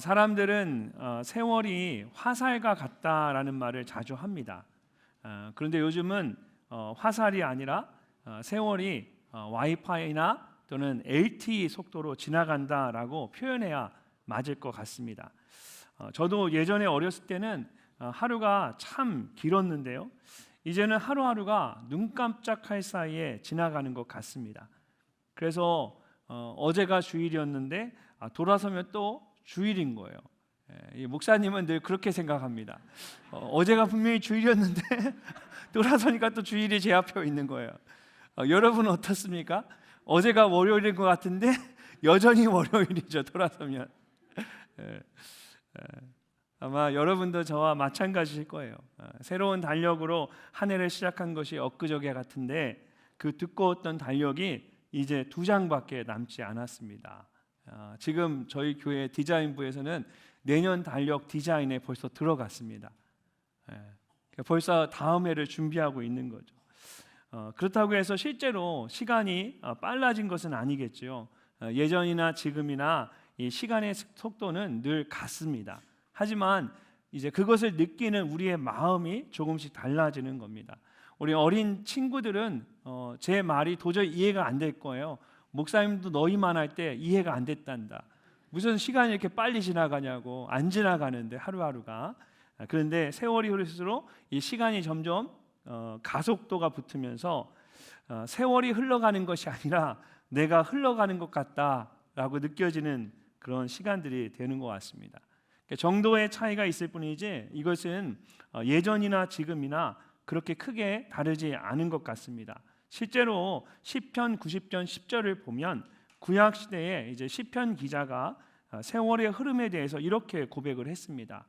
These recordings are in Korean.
사람들은 세월이 화살과 같다라는 말을 자주 합니다. 그런데 요즘은 화살이 아니라 세월이 와이파이나 또는 LTE 속도로 지나간다라고 표현해야 맞을 것 같습니다. 저도 예전에 어렸을 때는 하루가 참 길었는데요. 이제는 하루하루가 눈 깜짝할 사이에 지나가는 것 같습니다. 그래서 어제가 주일이었는데 돌아서면 또 주일인 거예요. 목사님은 늘 그렇게 생각합니다. 어제가 분명히 주일이었는데 돌아서니까 또 주일이 제 앞에 있는 거예요. 여러분은 어떻습니까? 어제가 월요일인 것 같은데 여전히 월요일이죠. 돌아서면. 아마 여러분도 저와 마찬가지일 거예요. 새로운 달력으로 한 해를 시작한 것이 엊그저께 같은데 그 두꺼웠던 달력이 이제 2장밖에 남지 않았습니다. 지금 저희 교회 디자인부에서는 내년 달력 디자인에 벌써 들어갔습니다. 벌써 다음 해를 준비하고 있는 거죠. 그렇다고 해서 실제로 시간이 빨라진 것은 아니겠죠. 예전이나 지금이나 이 시간의 속도는 늘 같습니다. 하지만 이제 그것을 느끼는 우리의 마음이 조금씩 달라지는 겁니다. 우리 어린 친구들은 제 말이 도저히 이해가 안 될 거예요. 목사님도 너희만 할 때 이해가 안 됐단다. 무슨 시간이 이렇게 빨리 지나가냐고. 안 지나가는데 하루하루가. 그런데 세월이 흐를수록 이 시간이 점점 가속도가 붙으면서 세월이 흘러가는 것이 아니라 내가 흘러가는 것 같다라고 느껴지는 그런 시간들이 되는 것 같습니다. 정도의 차이가 있을 뿐이지 이것은 예전이나 지금이나 그렇게 크게 다르지 않은 것 같습니다. 실제로 시편 90편 10절을 보면 구약 시대에 이제 시편 기자가 세월의 흐름에 대해서 이렇게 고백을 했습니다.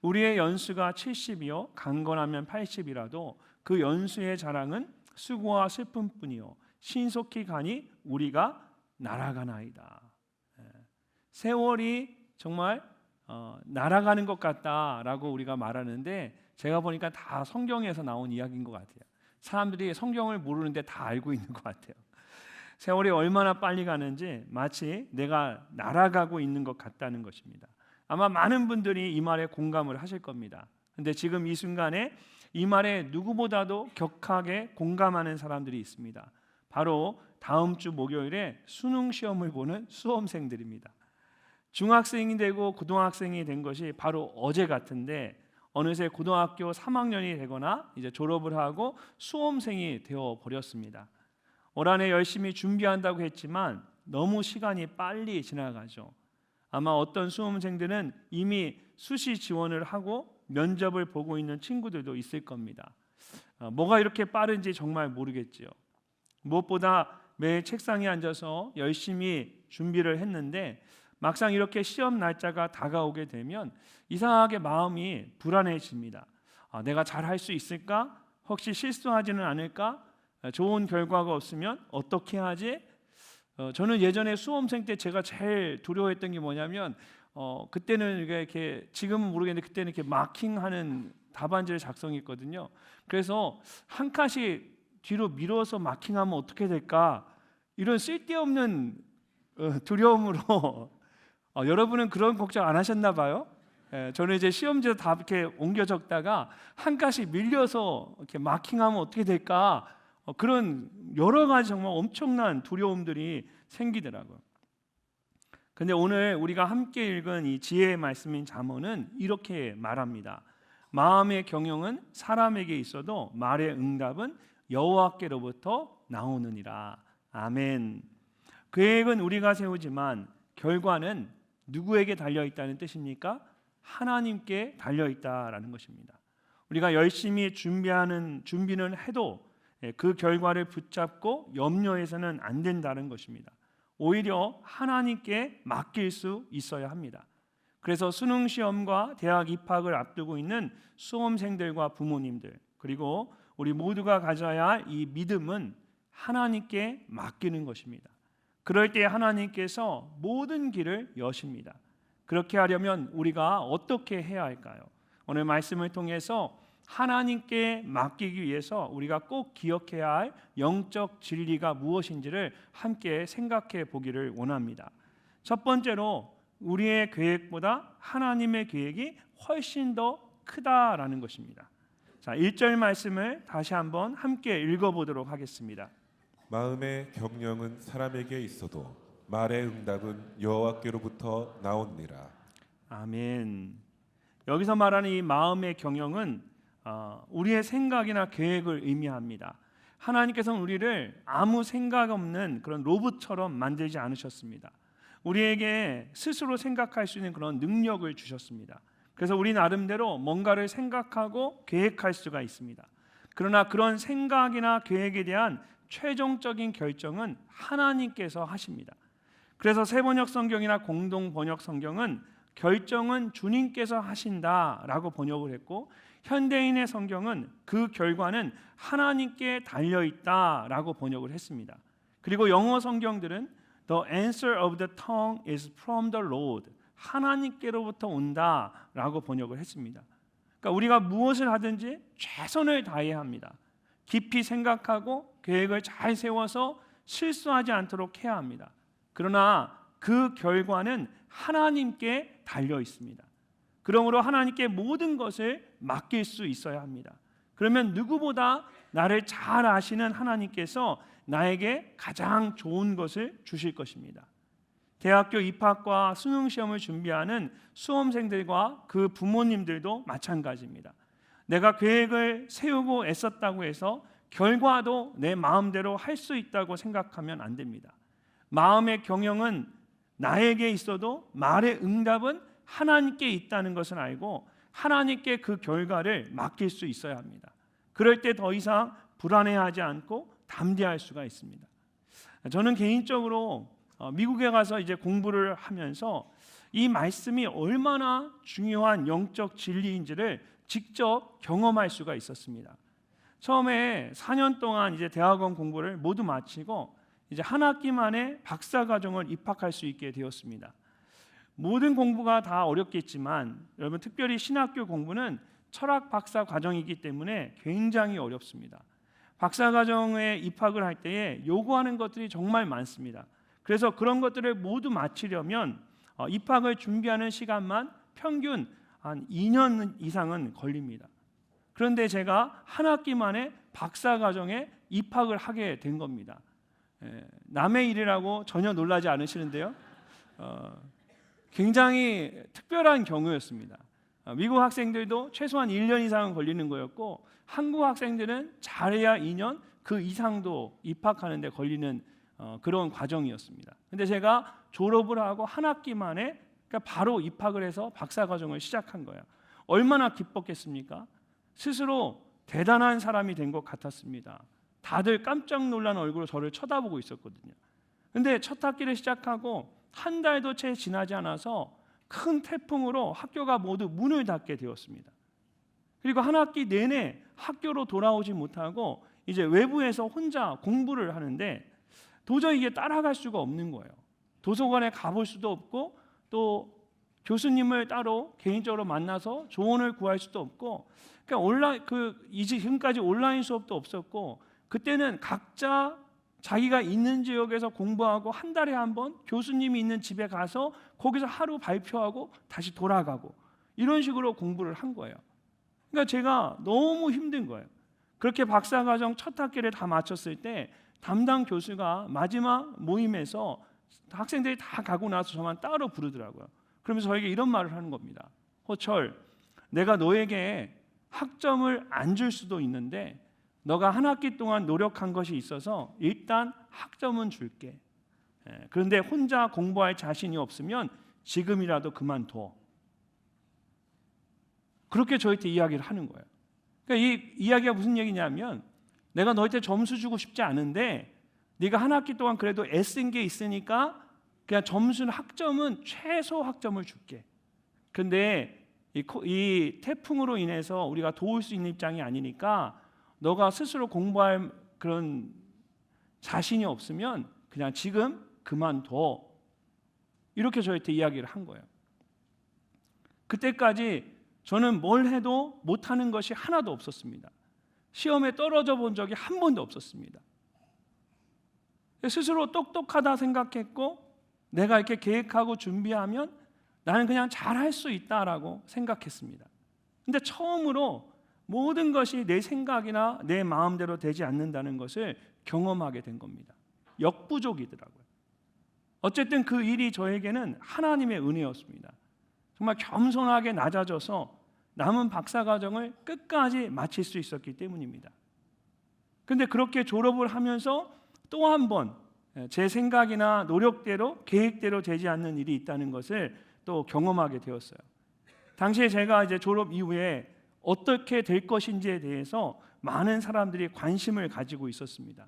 우리의 연수가 70이요 강건하면 80이라도 그 연수의 자랑은 수고와 슬픔뿐이요 신속히 가니 우리가 날아가나이다. 세월이 정말 날아가는 것 같다라고 우리가 말하는데 제가 보니까 다 성경에서 나온 이야기인 것 같아요. 사람들이 성경을 모르는데 다 알고 있는 것 같아요. 세월이 얼마나 빨리 가는지 마치 내가 날아가고 있는 것 같다는 것입니다. 아마 많은 분들이 이 말에 공감을 하실 겁니다. 근데 지금 이 순간에 이 말에 누구보다도 격하게 공감하는 사람들이 있습니다. 바로 다음 주 목요일에 수능 시험을 보는 수험생들입니다. 중학생이 되고 고등학생이 된 것이 바로 어제 같은데 어느새 고등학교 3학년이 되거나 이제 졸업을 하고 수험생이 되어 버렸습니다. 올 한해 열심히 준비한다고 했지만 너무 시간이 빨리 지나가죠. 아마 어떤 수험생들은 이미 수시 지원을 하고 면접을 보고 있는 친구들도 있을 겁니다. 뭐가 이렇게 빠른지 정말 모르겠지요. 무엇보다 매일 책상에 앉아서 열심히 준비를 했는데 막상 이렇게 시험 날짜가 다가오게 되면 이상하게 마음이 불안해집니다. 내가 잘할 수 있을까? 혹시 실수하지는 않을까? 좋은 결과가 없으면 어떻게 하지? 저는 예전에 수험생 때 제가 제일 두려워했던 게 뭐냐면 그때는 이렇게 지금은 모르겠는데 그때는 이렇게 마킹하는 답안지를 작성했거든요. 그래서 한 칸씩 뒤로 밀어서 마킹하면 어떻게 될까? 이런 쓸데없는 두려움으로 여러분은 그런 걱정 안 하셨나 봐요. 저는 이제 시험지에 다 이렇게 옮겨 적다가 한 칸씩 밀려서 이렇게 마킹하면 어떻게 될까? 그런 여러 가지 정말 엄청난 두려움들이 생기더라고요. 근데 오늘 우리가 함께 읽은 이 지혜의 말씀인 잠언은 이렇게 말합니다. 마음의 경영은 사람에게 있어도 말의 응답은 여호와께로부터 나오느니라. 아멘. 계획은 우리가 세우지만 결과는 누구에게 달려있다는 뜻입니까? 하나님께 달려있다라는 것입니다. 우리가 열심히 준비는 해도 그 결과를 붙잡고 염려해서는 안 된다는 것입니다. 오히려 하나님께 맡길 수 있어야 합니다. 그래서 수능 시험과 대학 입학을 앞두고 있는 수험생들과 부모님들 그리고 우리 모두가 가져야 할 이 믿음은 하나님께 맡기는 것입니다. 그럴 때 하나님께서 모든 길을 여십니다. 그렇게 하려면 우리가 어떻게 해야 할까요? 오늘 말씀을 통해서 하나님께 맡기기 위해서 우리가 꼭 기억해야 할 영적 진리가 무엇인지를 함께 생각해 보기를 원합니다. 첫 번째로 우리의 계획보다 하나님의 계획이 훨씬 더 크다라는 것입니다. 자, 1절 말씀을 다시 한번 함께 읽어보도록 하겠습니다. 마음의 경영은 사람에게 있어도 말의 응답은 여호와께로부터 나오니라. 아멘. 여기서 말하는 이 마음의 경영은 우리의 생각이나 계획을 의미합니다. 하나님께서는 우리를 아무 생각 없는 그런 로봇처럼 만들지 않으셨습니다. 우리에게 스스로 생각할 수 있는 그런 능력을 주셨습니다. 그래서 우리 나름대로 뭔가를 생각하고 계획할 수가 있습니다. 그러나 그런 생각이나 계획에 대한 최종적인 결정은 하나님께서 하십니다. 그래서 새번역 성경이나 공동 번역 성경은 결정은 주님께서 하신다라고 번역을 했고, 현대인의 성경은 그 결과는 하나님께 달려 있다라고 번역을 했습니다. 그리고 영어 성경들은 The answer of the tongue is from the Lord, 하나님께로부터 온다라고 번역을 했습니다. 그러니까 우리가 무엇을 하든지 최선을 다해야 합니다. 깊이 생각하고 계획을 잘 세워서 실수하지 않도록 해야 합니다. 그러나 그 결과는 하나님께 달려 있습니다. 그러므로 하나님께 모든 것을 맡길 수 있어야 합니다. 그러면 누구보다 나를 잘 아시는 하나님께서 나에게 가장 좋은 것을 주실 것입니다. 대학교 입학과 수능 시험을 준비하는 수험생들과 그 부모님들도 마찬가지입니다. 내가 계획을 세우고 애썼다고 해서 결과도 내 마음대로 할 수 있다고 생각하면 안 됩니다. 마음의 경영은 나에게 있어도 말의 응답은 하나님께 있다는 것을 알고 하나님께 그 결과를 맡길 수 있어야 합니다. 그럴 때 더 이상 불안해하지 않고 담대할 수가 있습니다. 저는 개인적으로 미국에 가서 이제 공부를 하면서 이 말씀이 얼마나 중요한 영적 진리인지를 직접 경험할 수가 있었습니다. 처음에 4년 동안 이제 대학원 공부를 모두 마치고 이제 한 학기 만에 박사 과정을 입학할 수 있게 되었습니다. 모든 공부가 다 어렵겠지만 여러분, 특별히 신학교 공부는 철학 박사 과정이기 때문에 굉장히 어렵습니다. 박사 과정에 입학을 할 때에 요구하는 것들이 정말 많습니다. 그래서 그런 것들을 모두 마치려면 입학을 준비하는 시간만 평균 한 2년 이상은 걸립니다. 그런데 제가 한 학기 만에 박사 과정에 입학을 하게 된 겁니다. 남의 일이라고 전혀 놀라지 않으시는데요. 굉장히 특별한 경우였습니다. 미국 학생들도 최소한 1년 이상은 걸리는 거였고, 한국 학생들은 잘해야 2년, 그 이상도 입학하는 데 걸리는 그런 과정이었습니다. 근데 제가 졸업을 하고 한 학기 만에 그러니까 바로 입학을 해서 박사 과정을 시작한 거예요. 얼마나 기뻤겠습니까? 스스로 대단한 사람이 된 것 같았습니다. 다들 깜짝 놀란 얼굴로 저를 쳐다보고 있었거든요. 근데 첫 학기를 시작하고 한 달도 채 지나지 않아서 큰 태풍으로 학교가 모두 문을 닫게 되었습니다. 그리고 한 학기 내내 학교로 돌아오지 못하고 이제 외부에서 혼자 공부를 하는데 도저히 이게 따라갈 수가 없는 거예요. 도서관에 가볼 수도 없고 또 교수님을 따로 개인적으로 만나서 조언을 구할 수도 없고, 그러니까 지금까지 온라인 수업도 없었고, 그때는 각자 자기가 있는 지역에서 공부하고 한 달에 한 번 교수님이 있는 집에 가서 거기서 하루 발표하고 다시 돌아가고 이런 식으로 공부를 한 거예요. 그러니까 제가 너무 힘든 거예요. 그렇게 박사과정 첫 학기를 다 마쳤을 때 담당 교수가 마지막 모임에서 학생들이 다 가고 나서 저만 따로 부르더라고요. 그러면서 저에게 이런 말을 하는 겁니다. 호철, 내가 너에게 학점을 안 줄 수도 있는데 너가 한 학기 동안 노력한 것이 있어서 일단 학점은 줄게. 그런데 혼자 공부할 자신이 없으면 지금이라도 그만둬. 그렇게 저한테 이야기를 하는 거예요. 그러니까 이 이야기가 무슨 얘기냐면, 내가 너한테 점수 주고 싶지 않은데 네가 한 학기 동안 그래도 애쓴 게 있으니까 그냥 점수는 학점은 최소 학점을 줄게. 그런데 이 태풍으로 인해서 우리가 도울 수 있는 입장이 아니니까 너가 스스로 공부할 그런 자신이 없으면 그냥 지금 그만둬. 이렇게 저한테 이야기를 한 거예요. 그때까지 저는 뭘 해도 못하는 것이 하나도 없었습니다. 시험에 떨어져 본 적이 한 번도 없었습니다. 스스로 똑똑하다 생각했고, 내가 이렇게 계획하고 준비하면 나는 그냥 잘할 수 있다라고 생각했습니다. 근데 처음으로 모든 것이 내 생각이나 내 마음대로 되지 않는다는 것을 경험하게 된 겁니다. 역부족이더라고요. 어쨌든 그 일이 저에게는 하나님의 은혜였습니다. 정말 겸손하게 낮아져서 남은 박사과정을 끝까지 마칠 수 있었기 때문입니다. 그런데 그렇게 졸업을 하면서 또 한 번 제 생각이나 노력대로 계획대로 되지 않는 일이 있다는 것을 또 경험하게 되었어요. 당시에 제가 이제 졸업 이후에 어떻게 될 것인지에 대해서 많은 사람들이 관심을 가지고 있었습니다.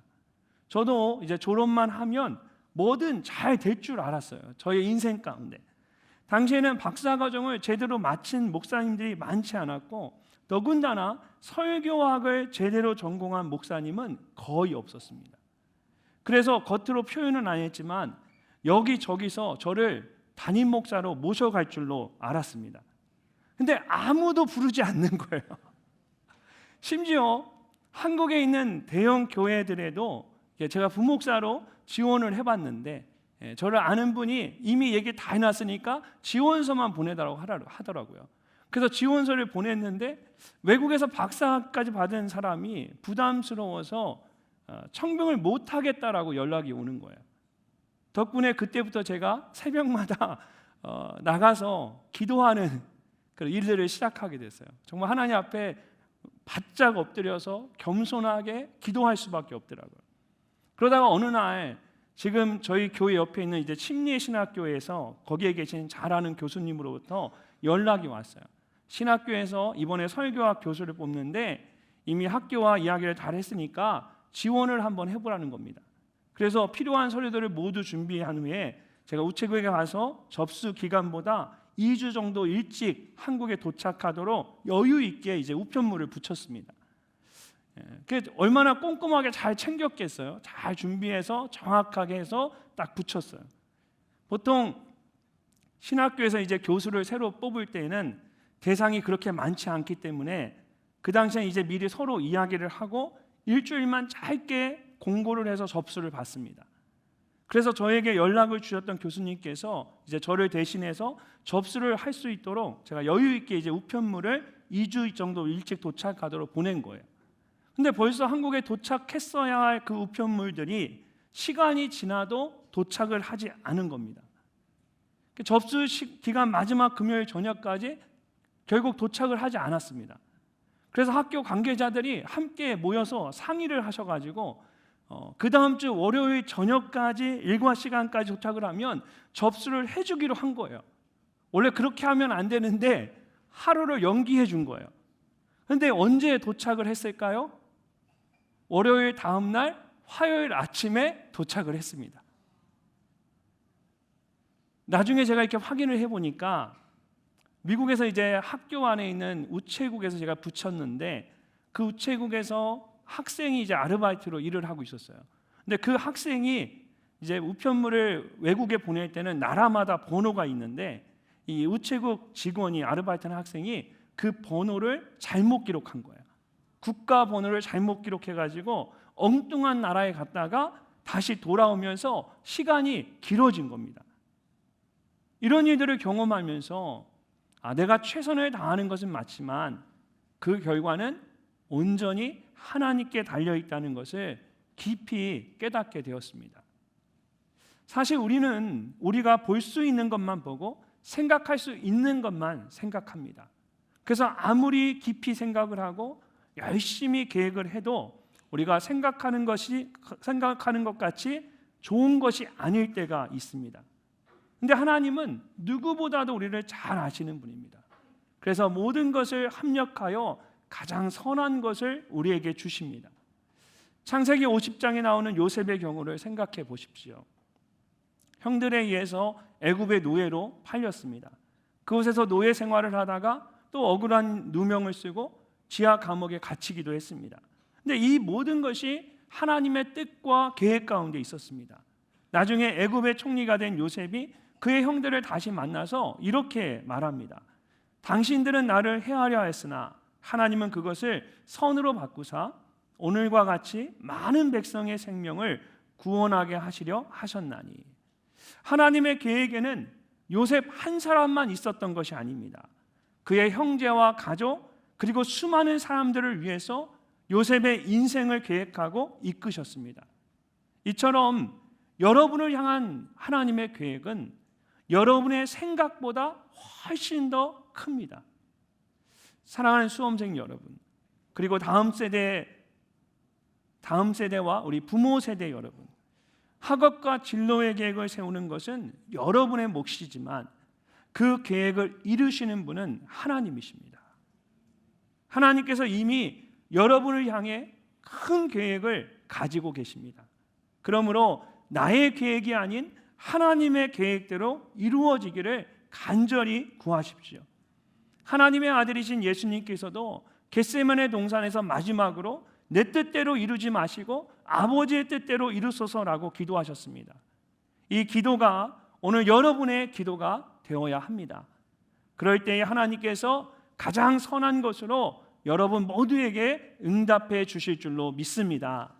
저도 이제 졸업만 하면 뭐든 잘 될 줄 알았어요. 저의 인생 가운데. 당시에는 박사과정을 제대로 마친 목사님들이 많지 않았고 더군다나 설교학을 제대로 전공한 목사님은 거의 없었습니다. 그래서 겉으로 표현은 안 했지만 여기저기서 저를 담임 목사로 모셔갈 줄로 알았습니다. 근데 아무도 부르지 않는 거예요. 심지어 한국에 있는 대형 교회들에도 제가 부목사로 지원을 해봤는데 저를 아는 분이 이미 얘기 다 해놨으니까 지원서만 보내달라고 하더라고요. 그래서 지원서를 보냈는데 외국에서 박사까지 받은 사람이 부담스러워서 청빙을 못하겠다라고 연락이 오는 거예요. 덕분에 그때부터 제가 새벽마다 나가서 기도하는 그런 일들을 시작하게 됐어요. 정말 하나님 앞에 바짝 엎드려서 겸손하게 기도할 수밖에 없더라고요. 그러다가 어느 날 지금 저희 교회 옆에 있는 이제 침례신학교에서 거기에 계신 잘 아는 교수님으로부터 연락이 왔어요. 신학교에서 이번에 설교학 교수를 뽑는데 이미 학교와 이야기를 다 했으니까 지원을 한번 해보라는 겁니다. 그래서 필요한 서류들을 모두 준비한 후에 제가 우체국에 가서 접수 기간보다 2주 정도 일찍 한국에 도착하도록 여유 있게 이제 우편물을 붙였습니다. 그게 얼마나 꼼꼼하게 잘 챙겼겠어요. 잘 준비해서 정확하게 해서 딱 붙였어요. 보통 신학교에서 이제 교수를 새로 뽑을 때는 대상이 그렇게 많지 않기 때문에 그 당시에 이제 미리 서로 이야기를 하고 일주일만 짧게 공고를 해서 접수를 받습니다. 그래서 저에게 연락을 주셨던 교수님께서 이제 저를 대신해서 접수를 할 수 있도록 제가 여유 있게 이제 우편물을 2주 정도 일찍 도착하도록 보낸 거예요. 근데 벌써 한국에 도착했어야 할 그 우편물들이 시간이 지나도 도착을 하지 않은 겁니다. 접수 기간 마지막 금요일 저녁까지 결국 도착을 하지 않았습니다. 그래서 학교 관계자들이 함께 모여서 상의를 하셔가지고 그 다음 주 월요일 저녁까지 일과 시간까지 도착을 하면 접수를 해주기로 한 거예요. 원래 그렇게 하면 안 되는데 하루를 연기해 준 거예요. 그런데 언제 도착을 했을까요? 월요일 다음 날 화요일 아침에 도착을 했습니다. 나중에 제가 이렇게 확인을 해보니까 미국에서 이제 학교 안에 있는 우체국에서 제가 붙였는데 그 우체국에서 학생이 이제 아르바이트로 일을 하고 있었어요. 근데 그 학생이 이제 우편물을 외국에 보낼 때는 나라마다 번호가 있는데 이 우체국 직원이 아르바이트하는 학생이 그 번호를 잘못 기록한 거예요. 국가 번호를 잘못 기록해가지고 엉뚱한 나라에 갔다가 다시 돌아오면서 시간이 길어진 겁니다. 이런 일들을 경험하면서 내가 최선을 다하는 것은 맞지만 그 결과는 온전히 하나님께 달려있다는 것을 깊이 깨닫게 되었습니다. 사실 우리는 우리가 볼 수 있는 것만 보고 생각할 수 있는 것만 생각합니다. 그래서 아무리 깊이 생각을 하고 열심히 계획을 해도 우리가 생각하는 것 같이 좋은 것이 아닐 때가 있습니다. 근데 하나님은 누구보다도 우리를 잘 아시는 분입니다. 그래서 모든 것을 합력하여 가장 선한 것을 우리에게 주십니다. 창세기 50장에 나오는 요셉의 경우를 생각해 보십시오. 형들에 의해서 애굽의 노예로 팔렸습니다. 그곳에서 노예 생활을 하다가 또 억울한 누명을 쓰고 지하 감옥에 갇히기도 했습니다. 근데 이 모든 것이 하나님의 뜻과 계획 가운데 있었습니다. 나중에 애굽의 총리가 된 요셉이 그의 형들을 다시 만나서 이렇게 말합니다. 당신들은 나를 해하려 했으나 하나님은 그것을 선으로 바꾸사 오늘과 같이 많은 백성의 생명을 구원하게 하시려 하셨나니. 하나님의 계획에는 요셉 한 사람만 있었던 것이 아닙니다. 그의 형제와 가족 그리고 수많은 사람들을 위해서 요셉의 인생을 계획하고 이끄셨습니다. 이처럼 여러분을 향한 하나님의 계획은 여러분의 생각보다 훨씬 더 큽니다. 사랑하는 수험생 여러분, 그리고 다음 세대와 우리 부모 세대 여러분, 학업과 진로의 계획을 세우는 것은 여러분의 몫이지만 그 계획을 이루시는 분은 하나님이십니다. 하나님께서 이미 여러분을 향해 큰 계획을 가지고 계십니다. 그러므로 나의 계획이 아닌 하나님의 계획대로 이루어지기를 간절히 구하십시오. 하나님의 아들이신 예수님께서도 겟세마네 동산에서 마지막으로 내 뜻대로 이루지 마시고 아버지의 뜻대로 이루소서라고 기도하셨습니다. 이 기도가 오늘 여러분의 기도가 되어야 합니다. 그럴 때에 하나님께서 가장 선한 것으로 여러분 모두에게 응답해 주실 줄로 믿습니다.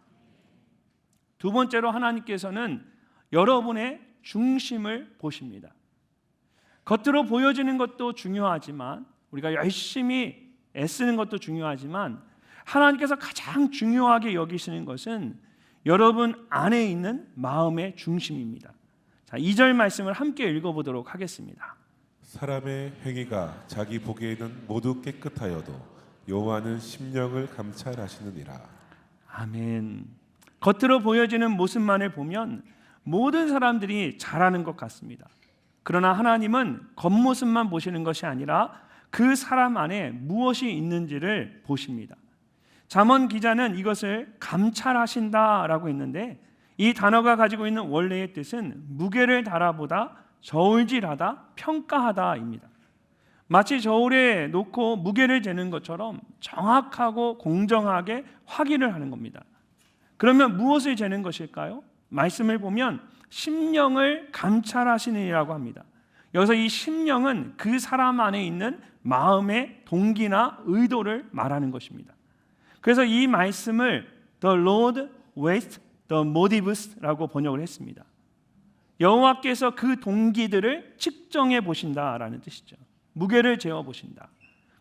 두 번째로 하나님께서는 여러분의 중심을 보십니다. 겉으로 보여지는 것도 중요하지만 우리가 열심히 애쓰는 것도 중요하지만 하나님께서 가장 중요하게 여기시는 것은 여러분 안에 있는 마음의 중심입니다. 자, 2절 말씀을 함께 읽어보도록 하겠습니다. 사람의 행위가 자기 보기에는 모두 깨끗하여도 여호와는 심령을 감찰하시느니라. 아멘. 겉으로 보여지는 모습만을 보면 모든 사람들이 잘하는 것 같습니다. 그러나 하나님은 겉모습만 보시는 것이 아니라 그 사람 안에 무엇이 있는지를 보십니다. 잠언 기자는 이것을 감찰하신다라고 했는데 이 단어가 가지고 있는 원래의 뜻은 무게를 달아보다, 저울질하다, 평가하다입니다. 마치 저울에 놓고 무게를 재는 것처럼 정확하고 공정하게 확인을 하는 겁니다. 그러면 무엇을 재는 것일까요? 말씀을 보면 심령을 감찰하시느니라고 합니다. 여기서 이 심령은 그 사람 안에 있는 마음의 동기나 의도를 말하는 것입니다. 그래서 이 말씀을 The Lord weighs the motives라고 번역을 했습니다. 여호와께서 그 동기들을 측정해 보신다라는 뜻이죠. 무게를 재어 보신다.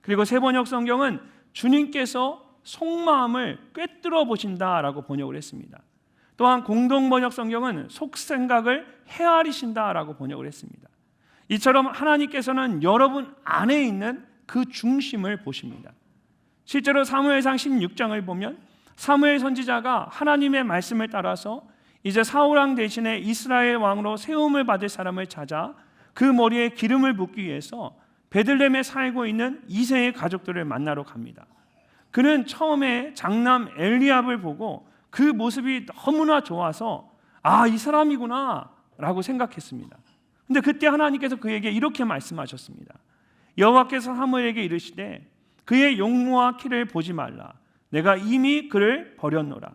그리고 새 번역 성경은 주님께서 속마음을 꿰뚫어 보신다라고 번역을 했습니다. 또한 공동 번역 성경은 속생각을 헤아리신다라고 번역을 했습니다. 이처럼 하나님께서는 여러분 안에 있는 그 중심을 보십니다. 실제로 사무엘상 16장을 보면 사무엘 선지자가 하나님의 말씀을 따라서 이제 사울 왕 대신에 이스라엘 왕으로 세움을 받을 사람을 찾아 그 머리에 기름을 붓기 위해서 베들레헴에 살고 있는 이새의 가족들을 만나러 갑니다. 그는 처음에 장남 엘리압을 보고 그 모습이 너무나 좋아서 이 사람이구나 라고 생각했습니다. 근데 그때 하나님께서 그에게 이렇게 말씀하셨습니다. 여호와께서 사무엘에게 이르시되 그의 용모와 키를 보지 말라. 내가 이미 그를 버렸노라.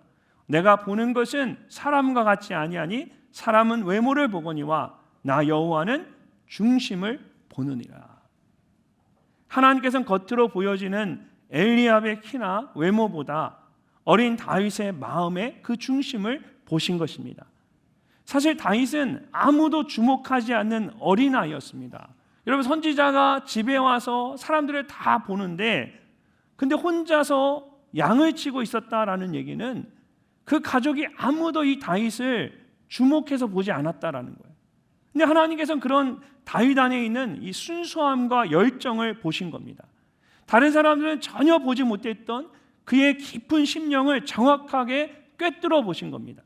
내가 보는 것은 사람과 같지 아니하니 사람은 외모를 보거니와 나 여호와는 중심을 보느니라. 하나님께서는 겉으로 보여지는 엘리압의 키나 외모보다 어린 다윗의 마음의 그 중심을 보신 것입니다. 사실 다윗은 아무도 주목하지 않는 어린아이였습니다. 여러분, 선지자가 집에 와서 사람들을 다 보는데 근데 혼자서 양을 치고 있었다라는 얘기는 그 가족이 아무도 이 다윗을 주목해서 보지 않았다라는 거예요. 근데 하나님께서는 그런 다윗 안에 있는 이 순수함과 열정을 보신 겁니다. 다른 사람들은 전혀 보지 못했던 그의 깊은 심령을 정확하게 꿰뚫어 보신 겁니다.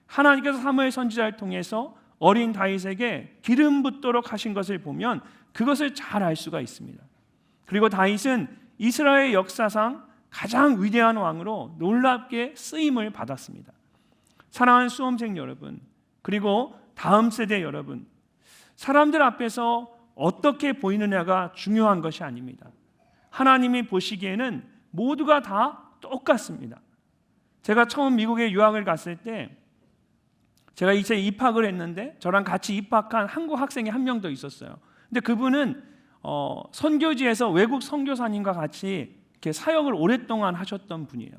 하나님께서 사무엘 선지자를 통해서 어린 다윗에게 기름 붓도록 하신 것을 보면 그것을 잘 알 수가 있습니다. 그리고 다윗은 이스라엘 역사상 가장 위대한 왕으로 놀랍게 쓰임을 받았습니다. 사랑하는 수험생 여러분, 그리고 다음 세대 여러분, 사람들 앞에서 어떻게 보이느냐가 중요한 것이 아닙니다. 하나님이 보시기에는 모두가 다 똑같습니다. 제가 처음 미국에 유학을 갔을 때 제가 이제 입학을 했는데 저랑 같이 입학한 한국 학생이 한 명 더 있었어요. 근데 그분은 선교지에서 외국 선교사님과 같이 이렇게 사역을 오랫동안 하셨던 분이에요.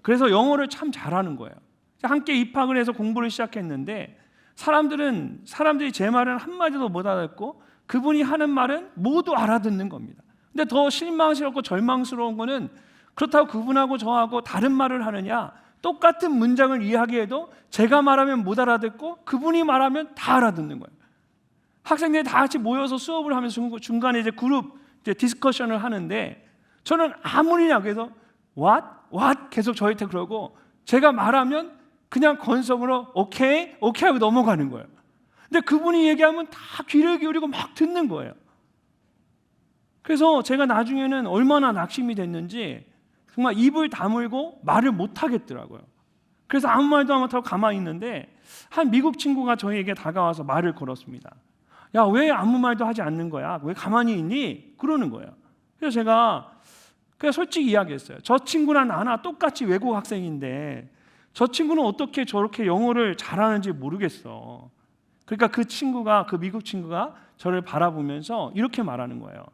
그래서 영어를 참 잘하는 거예요. 함께 입학을 해서 공부를 시작했는데 사람들이 제 말은 한마디도 못 알아듣고 그분이 하는 말은 모두 알아듣는 겁니다. 근데 더 실망스럽고 절망스러운 거는 그렇다고 그분하고 저하고 다른 말을 하느냐, 똑같은 문장을 이야기해도 제가 말하면 못 알아듣고 그분이 말하면 다 알아듣는 거예요. 학생들이 다 같이 모여서 수업을 하면서 중간에 이제 그룹 디스커션을 하는데 저는 아무리나 그래서 what 계속 저한테 그러고 제가 말하면 그냥 건성으로 오케이 하고 넘어가는 거예요. 근데 그분이 얘기하면 다 귀를 기울이고 막 듣는 거예요. 그래서 제가 나중에는 얼마나 낙심이 됐는지 정말 입을 다물고 말을 못 하겠더라고요. 그래서 아무 말도 안 하고 가만히 있는데 한 미국 친구가 저에게 다가와서 말을 걸었습니다. 야, 왜 아무 말도 하지 않는 거야? 왜 가만히 있니? 그러는 거예요. 그래서 제가 그냥 솔직히 이야기했어요. 저 친구나 나나 똑같이 외국 학생인데 저 친구는 어떻게 저렇게 영어를 잘하는지 모르겠어. 그러니까 그 미국 친구가 저를 바라보면서 이렇게 말하는 거예요.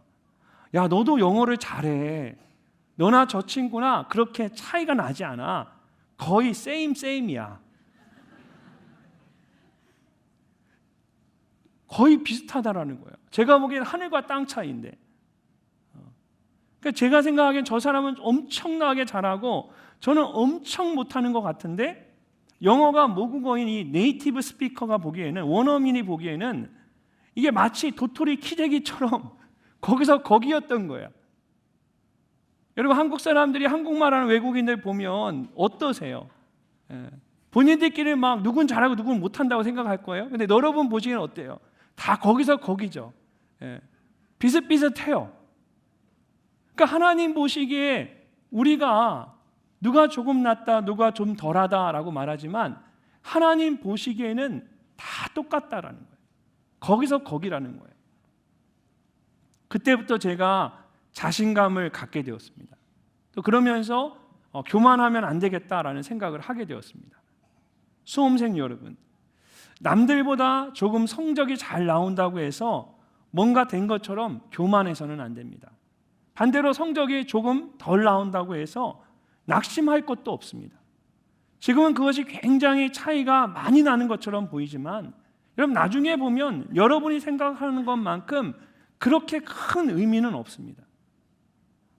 야, 너도 영어를 잘해. 너나 저 친구나 그렇게 차이가 나지 않아. 거의 same이야. 거의 비슷하다라는 거예요. 제가 보기엔 하늘과 땅 차이인데. 그러니까 제가 생각하기엔 저 사람은 엄청나게 잘하고 저는 엄청 못하는 것 같은데 영어가 모국어인이 네이티브 스피커가 보기에는 원어민이 보기에는 이게 마치 도토리 키재기처럼 거기서 거기였던 거예요. 여러분 한국 사람들이 한국말하는 외국인들 보면 어떠세요? 본인들끼리 막 누군 잘하고 누군 못한다고 생각할 거예요. 근데 여러분 보시기엔 어때요? 다 거기서 거기죠. 비슷비슷해요. 그러니까 하나님 보시기에 우리가 누가 조금 낫다, 누가 좀 덜하다라고 말하지만 하나님 보시기에는 다 똑같다라는 거예요. 거기서 거기라는 거예요. 그때부터 제가 자신감을 갖게 되었습니다. 또 그러면서 교만하면 안 되겠다라는 생각을 하게 되었습니다. 수험생 여러분, 남들보다 조금 성적이 잘 나온다고 해서 뭔가 된 것처럼 교만해서는 안 됩니다. 반대로 성적이 조금 덜 나온다고 해서 낙심할 것도 없습니다. 지금은 그것이 굉장히 차이가 많이 나는 것처럼 보이지만 여러분 나중에 보면 여러분이 생각하는 것만큼 그렇게 큰 의미는 없습니다.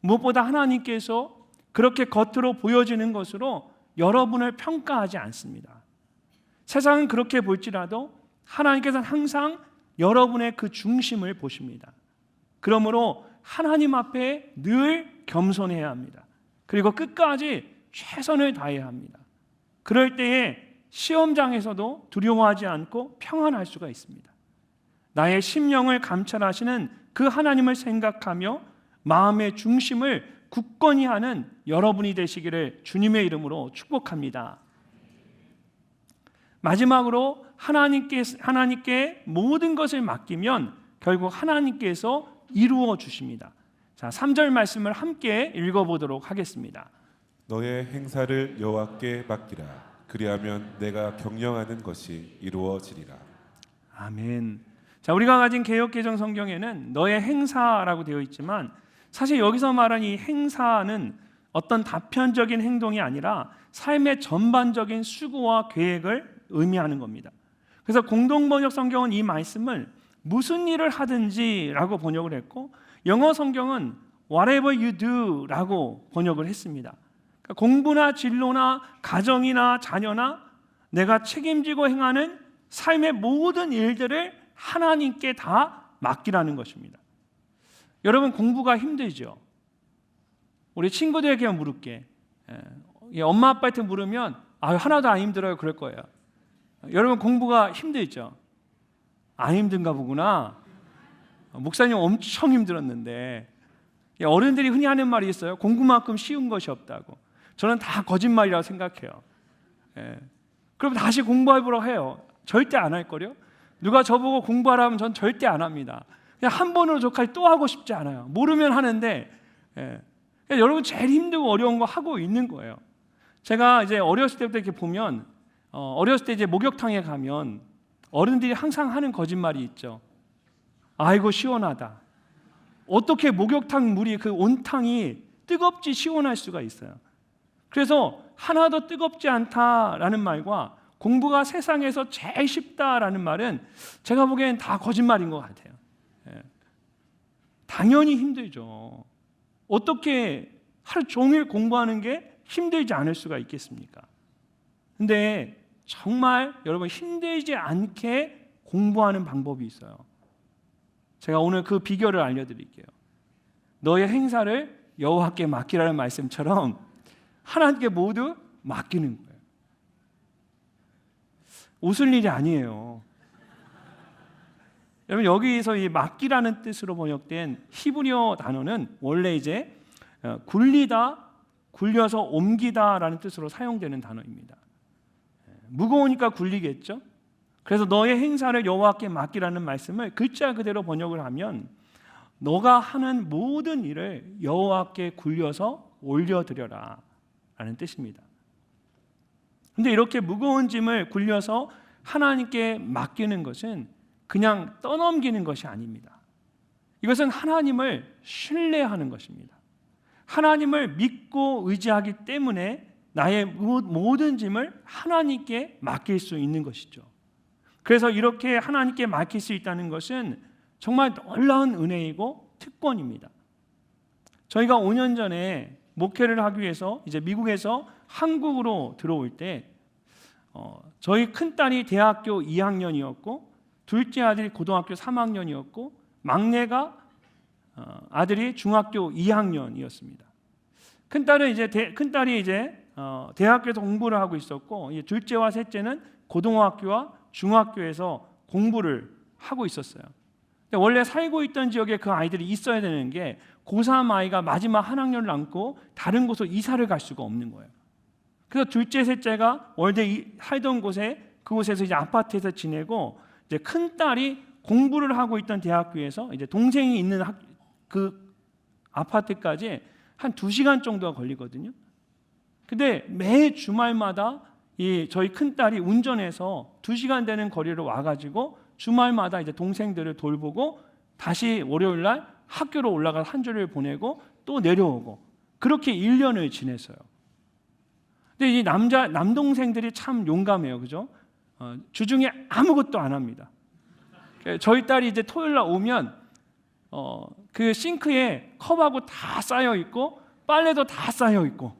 무엇보다 하나님께서 그렇게 겉으로 보여지는 것으로 여러분을 평가하지 않습니다. 세상은 그렇게 볼지라도 하나님께서는 항상 여러분의 그 중심을 보십니다. 그러므로 하나님 앞에 늘 겸손해야 합니다. 그리고 끝까지 최선을 다해야 합니다. 그럴 때에 시험장에서도 두려워하지 않고 평안할 수가 있습니다. 나의 심령을 감찰하시는 그 하나님을 생각하며 마음의 중심을 굳건히 하는 여러분이 되시기를 주님의 이름으로 축복합니다. 마지막으로 하나님께 모든 것을 맡기면 결국 하나님께서 이루어 주십니다. 자, 3절 말씀을 함께 읽어보도록 하겠습니다. 너의 행사를 여호와께 맡기라. 그리하면 내가 경영하는 것이 이루어지리라. 아멘. 자, 우리가 가진 개역개정 성경에는 너의 행사라고 되어 있지만 사실 여기서 말하는 이 행사는 어떤 단편적인 행동이 아니라 삶의 전반적인 수고와 계획을 의미하는 겁니다. 그래서 공동번역 성경은 이 말씀을 무슨 일을 하든지라고 번역을 했고 영어 성경은 whatever you do라고 번역을 했습니다. 그러니까 공부나 진로나 가정이나 자녀나 내가 책임지고 행하는 삶의 모든 일들을 하나님께 다 맡기라는 것입니다. 여러분 공부가 힘들죠? 우리 친구들에게 물을게. 엄마 아빠한테 물으면 하나도 안 힘들어요 그럴 거예요. 여러분 공부가 힘들죠? 안 힘든가 보구나. 목사님 엄청 힘들었는데 어른들이 흔히 하는 말이 있어요. 공부만큼 쉬운 것이 없다고. 저는 다 거짓말이라고 생각해요. 그럼 다시 공부해보라고 해요. 절대 안 할걸요? 누가 저보고 공부하라면 전 절대 안 합니다. 그냥 한 번으로 저까지 또 하고 싶지 않아요. 모르면 하는데 여러분 제일 힘들고 어려운 거 하고 있는 거예요. 제가 이제 어렸을 때부터 이렇게 보면 어렸을 때 이제 목욕탕에 가면 어른들이 항상 하는 거짓말이 있죠. 아이고 시원하다. 어떻게 목욕탕 물이 그 온탕이 뜨겁지 시원할 수가 있어요. 그래서 하나도 뜨겁지 않다라는 말과 공부가 세상에서 제일 쉽다라는 말은 제가 보기엔 다 거짓말인 것 같아요. 당연히 힘들죠. 어떻게 하루 종일 공부하는 게 힘들지 않을 수가 있겠습니까? 근데 정말 여러분 힘들지 않게 공부하는 방법이 있어요. 제가 오늘 그 비결을 알려드릴게요. 너의 행사를 여호와께 맡기라는 말씀처럼 하나님께 모두 맡기는 거예요. 웃을 일이 아니에요. 여러분 여기서 이 맡기라는 뜻으로 번역된 히브리어 단어는 원래 이제 굴리다, 굴려서 옮기다라는 뜻으로 사용되는 단어입니다. 무거우니까 굴리겠죠. 그래서 너의 행사를 여호와께 맡기라는 말씀을 글자 그대로 번역을 하면 너가 하는 모든 일을 여호와께 굴려서 올려드려라 라는 뜻입니다. 근데 이렇게 무거운 짐을 굴려서 하나님께 맡기는 것은 그냥 떠넘기는 것이 아닙니다. 이것은 하나님을 신뢰하는 것입니다. 하나님을 믿고 의지하기 때문에 나의 모든 짐을 하나님께 맡길 수 있는 것이죠. 그래서 이렇게 하나님께 맡길 수 있다는 것은 정말 놀라운 은혜이고 특권입니다. 저희가 5년 전에 목회를 하기 위해서 이제 미국에서 한국으로 들어올 때 저희 큰딸이 대학교 2학년이었고 둘째 아들이 고등학교 3학년이었고 막내가 아들이 중학교 2학년이었습니다. 큰딸이 이제 대학교에서 공부를 하고 있었고 이제 둘째와 셋째는 고등학교와 중학교에서 공부를 하고 있었어요. 근데 원래 살고 있던 지역에 그 아이들이 있어야 되는 게 고3 아이가 마지막 한 학년을 남고 다른 곳으로 이사를 갈 수가 없는 거예요. 그래서 둘째, 셋째가 원래 살던 그곳에서 이제 아파트에서 지내고 이제 큰 딸이 공부를 하고 있던 대학교에서 이제 동생이 있는 그 아파트까지 한 2시간 정도가 걸리거든요. 근데 매 주말마다 저희 큰 딸이 운전해서 2시간 되는 거리로 와가지고 주말마다 이제 동생들을 돌보고 다시 월요일 날 학교로 올라가서 한 주를 보내고 또 내려오고 그렇게 1년을 지냈어요. 근데 이 남동생들이 참 용감해요, 그죠? 주중에 아무것도 안 합니다. 저희 딸이 이제 토요일 날 오면 그 싱크에 컵하고 다 쌓여 있고 빨래도 다 쌓여 있고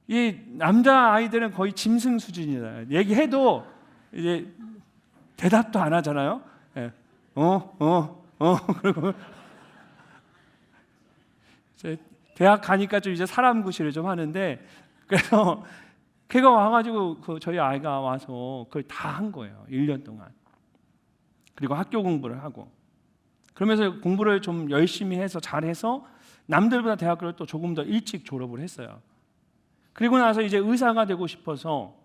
이 남자 아이들은 거의 짐승 수준이다. 얘기해도 이제 대답도 안 하잖아요. 그리고 대학 가니까 좀 이제 사람 구실을 좀 하는데 그래서 걔가 와가지고 저희 아이가 와서 그걸 다 한 거예요. 1년 동안. 그리고 학교 공부를 하고 그러면서 공부를 좀 열심히 해서 잘해서 남들보다 대학교를 또 조금 더 일찍 졸업을 했어요. 그리고 나서 이제 의사가 되고 싶어서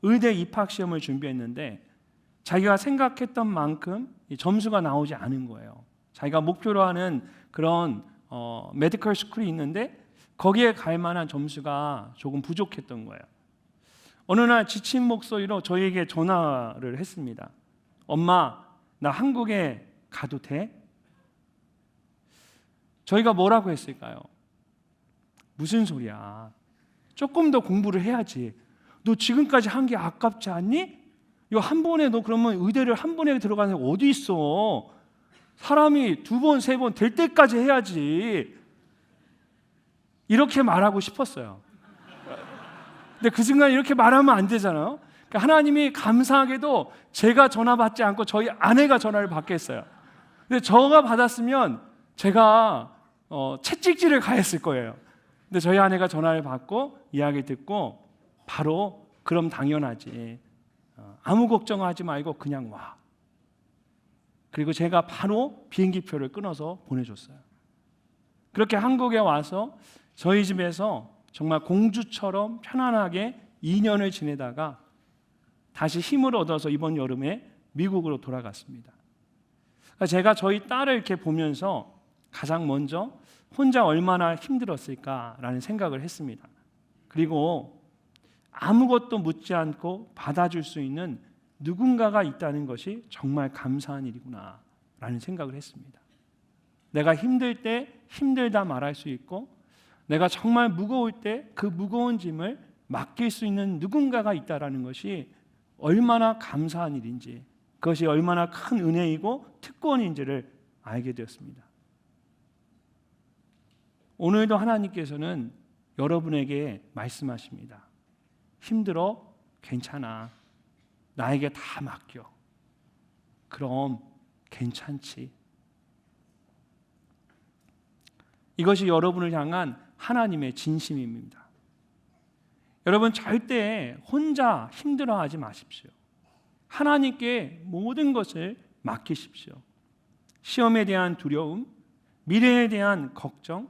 의대 입학 시험을 준비했는데 자기가 생각했던 만큼 점수가 나오지 않은 거예요. 자기가 목표로 하는 그런 메디컬 스쿨이 있는데 거기에 갈 만한 점수가 조금 부족했던 거예요. 어느 날 지친 목소리로 저희에게 전화를 했습니다. 엄마, 나 한국에 가도 돼? 저희가 뭐라고 했을까요? 무슨 소리야? 조금 더 공부를 해야지. 너 지금까지 한 게 아깝지 않니? 이거 한 번에 너 그러면 의대를 한 번에 들어가는 게 어디 있어? 사람이 2번, 3번 될 때까지 해야지. 이렇게 말하고 싶었어요. 근데 그 순간 이렇게 말하면 안 되잖아요. 그러니까 하나님이 감사하게도 제가 전화 받지 않고 저희 아내가 전화를 받게 했어요. 근데 저가 받았으면 제가 채찍질을 가했을 거예요. 근데 저희 아내가 전화를 받고 이야기 듣고 바로 그럼 당연하지. 아무 걱정하지 말고 그냥 와. 그리고 제가 바로 비행기표를 끊어서 보내줬어요. 그렇게 한국에 와서 저희 집에서 정말 공주처럼 편안하게 2년을 지내다가 다시 힘을 얻어서 이번 여름에 미국으로 돌아갔습니다. 제가 저희 딸을 이렇게 보면서 가장 먼저 혼자 얼마나 힘들었을까라는 생각을 했습니다. 그리고 아무것도 묻지 않고 받아줄 수 있는 누군가가 있다는 것이 정말 감사한 일이구나 라는 생각을 했습니다. 내가 힘들 때 힘들다 말할 수 있고 내가 정말 무거울 때 그 무거운 짐을 맡길 수 있는 누군가가 있다라는 것이 얼마나 감사한 일인지, 그것이 얼마나 큰 은혜이고 특권인지를 알게 되었습니다. 오늘도 하나님께서는 여러분에게 말씀하십니다. 힘들어? 괜찮아. 나에게 다 맡겨. 그럼 괜찮지. 이것이 여러분을 향한 하나님의 진심입니다. 여러분 절대 혼자 힘들어하지 마십시오. 하나님께 모든 것을 맡기십시오. 시험에 대한 두려움, 미래에 대한 걱정,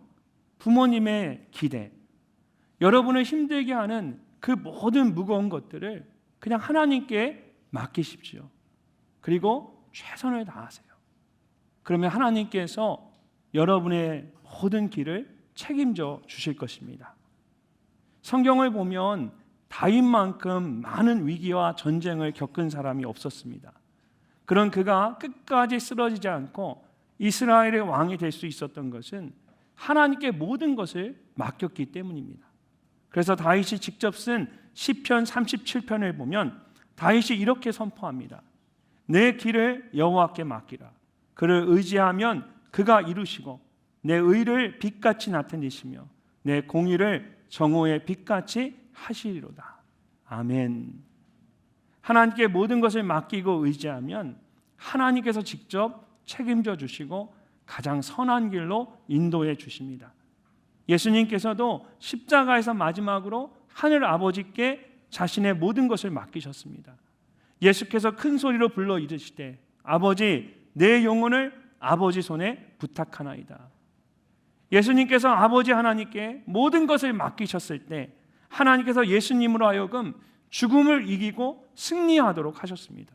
부모님의 기대, 여러분을 힘들게 하는 그 모든 무거운 것들을 그냥 하나님께 맡기십시오. 그리고 최선을 다하세요. 그러면 하나님께서 여러분의 모든 길을 책임져 주실 것입니다. 성경을 보면 다윗만큼 많은 위기와 전쟁을 겪은 사람이 없었습니다. 그런 그가 끝까지 쓰러지지 않고 이스라엘의 왕이 될 수 있었던 것은 하나님께 모든 것을 맡겼기 때문입니다. 그래서 다윗이 직접 쓴 시편 37편을 보면 다윗이 이렇게 선포합니다. 내 길을 여호와께 맡기라. 그를 의지하면 그가 이루시고 내 의를 빛같이 나타내시며 내 공의를 정오의 빛같이 하시리로다. 아멘. 하나님께 모든 것을 맡기고 의지하면 하나님께서 직접 책임져 주시고 가장 선한 길로 인도해 주십니다. 예수님께서도 십자가에서 마지막으로 하늘 아버지께 자신의 모든 것을 맡기셨습니다. 예수께서 큰 소리로 불러 이르시되 아버지 내 영혼을 아버지 손에 부탁하나이다. 예수님께서 아버지 하나님께 모든 것을 맡기셨을 때 하나님께서 예수님으로 하여금 죽음을 이기고 승리하도록 하셨습니다.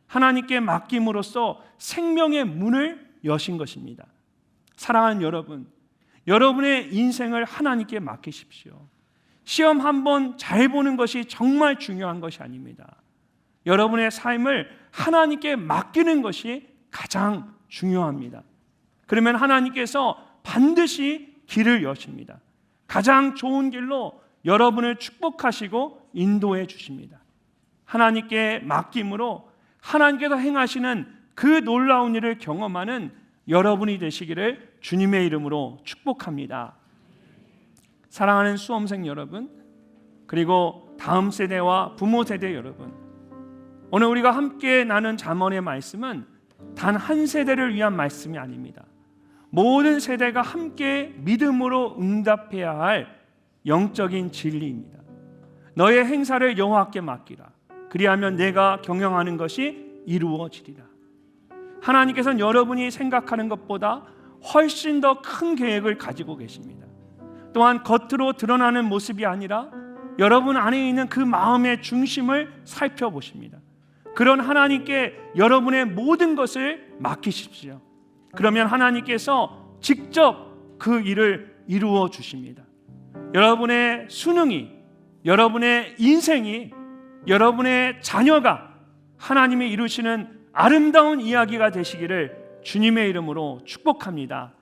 하나님께 맡김으로써 생명의 문을 여신 것입니다. 사랑하는 여러분, 여러분의 인생을 하나님께 맡기십시오. 시험 한번 잘 보는 것이 정말 중요한 것이 아닙니다. 여러분의 삶을 하나님께 맡기는 것이 가장 중요합니다. 그러면 하나님께서 반드시 길을 여십니다. 가장 좋은 길로 여러분을 축복하시고 인도해 주십니다. 하나님께 맡김으로 하나님께서 행하시는 그 놀라운 일을 경험하는 여러분이 되시기를 주님의 이름으로 축복합니다. 사랑하는 수험생 여러분, 그리고 다음 세대와 부모 세대 여러분, 오늘 우리가 함께 나눈 잠언의 말씀은 단 한 세대를 위한 말씀이 아닙니다. 모든 세대가 함께 믿음으로 응답해야 할 영적인 진리입니다. 너의 행사를 여호와께 맡기라. 그리하면 내가 경영하는 것이 이루어지리라. 하나님께서는 여러분이 생각하는 것보다 훨씬 더 큰 계획을 가지고 계십니다. 또한 겉으로 드러나는 모습이 아니라 여러분 안에 있는 그 마음의 중심을 살펴보십니다. 그런 하나님께 여러분의 모든 것을 맡기십시오. 그러면 하나님께서 직접 그 일을 이루어 주십니다. 여러분의 수능이, 여러분의 인생이, 여러분의 자녀가 하나님이 이루시는 아름다운 이야기가 되시기를 주님의 이름으로 축복합니다.